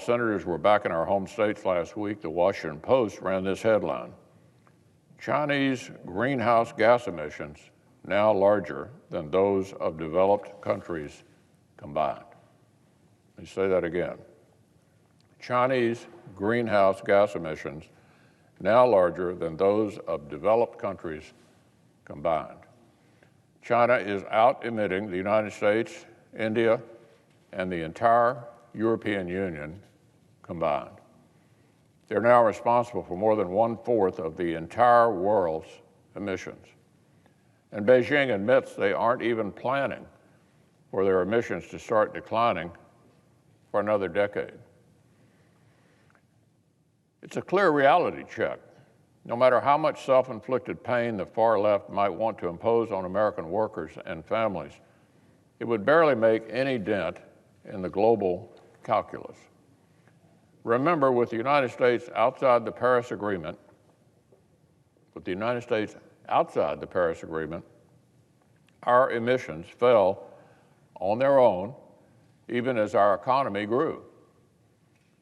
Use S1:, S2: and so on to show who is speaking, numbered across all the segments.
S1: senators were back in our home states last week, the Washington Post ran this headline: Chinese greenhouse gas emissions now larger than those of developed countries combined. Let me say that again. Chinese greenhouse gas emissions now larger than those of developed countries combined. China is out emitting the United States, India, and the entire European Union combined. They're now responsible for more than 1/4 of the entire world's emissions. And Beijing admits they aren't even planning for their emissions to start declining for another decade. It's a clear reality check. No matter how much self-inflicted pain the far left might want to impose on American workers and families, it would barely make any dent in the global calculus. Remember, with the United States outside the Paris Agreement, our emissions fell on their own, even as our economy grew.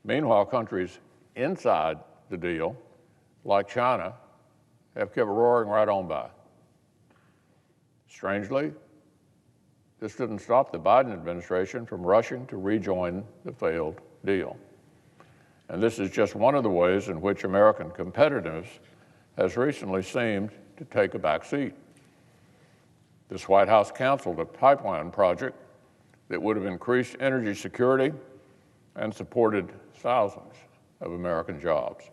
S1: Meanwhile, countries inside the deal, like China, have kept roaring right on by. Strangely, this didn't stop the Biden administration from rushing to rejoin the failed deal. And this is just one of the ways in which American competitiveness has recently seemed to take a back seat. This White House canceled a pipeline project that would have increased energy security and supported thousands of American jobs.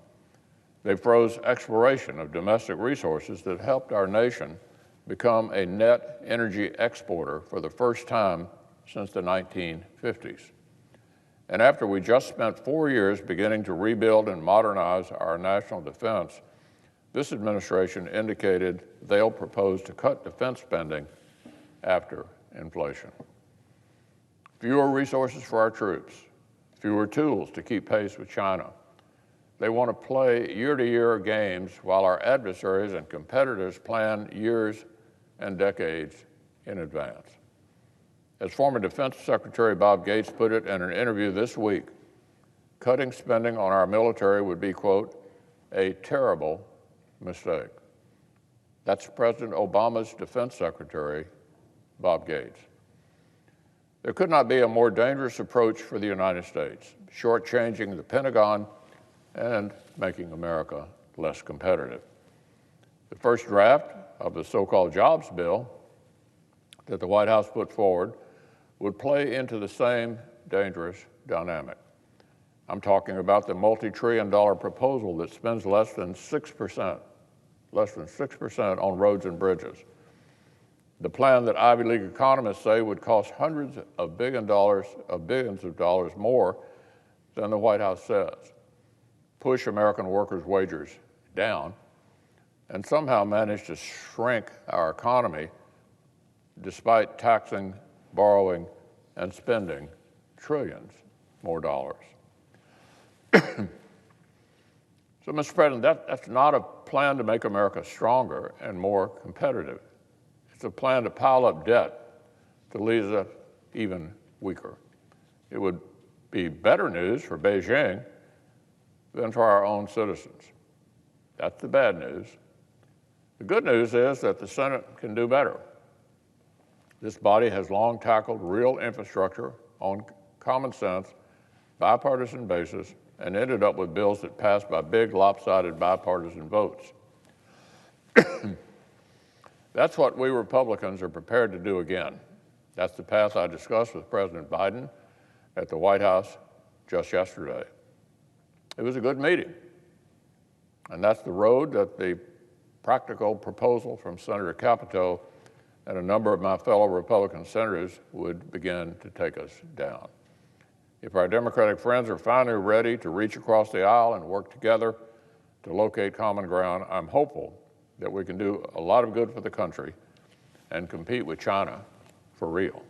S1: They froze exploration of domestic resources that helped our nation become a net energy exporter for the first time since the 1950s. And after we just spent 4 years beginning to rebuild and modernize our national defense, this administration indicated they'll propose to cut defense spending after inflation. Fewer resources for our troops, fewer tools to keep pace with China. They want to play year-to-year games while our adversaries and competitors plan years and decades in advance. As former Defense Secretary Bob Gates put it in an interview this week, cutting spending on our military would be, quote, a terrible mistake. That's President Obama's Defense Secretary, Bob Gates. There could not be a more dangerous approach for the United States, shortchanging the Pentagon and making America less competitive. The first draft of the so-called jobs bill that the White House put forward would play into the same dangerous dynamic. I'm talking about the multi-trillion-dollar proposal that spends less than 6% on roads and bridges. The plan that Ivy League economists say would cost hundreds of billions of dollars more than the White House says, push American workers' wages down, and somehow manage to shrink our economy despite taxing, borrowing, and spending trillions more dollars. So, Mr. President, that's not a plan to make America stronger and more competitive. It's a plan to pile up debt to leave us even weaker. It would be better news for Beijing than for our own citizens. That's the bad news. The good news is that the Senate can do better. This body has long tackled real infrastructure on common sense, bipartisan basis, and ended up with bills that passed by big, lopsided bipartisan votes. That's what we Republicans are prepared to do again. That's the path I discussed with President Biden at the White House just yesterday. It was a good meeting, and that's the road that the practical proposal from Senator Capito and a number of my fellow Republican senators would begin to take us down. If our Democratic friends are finally ready to reach across the aisle and work together to locate common ground, I'm hopeful that we can do a lot of good for the country and compete with China for real.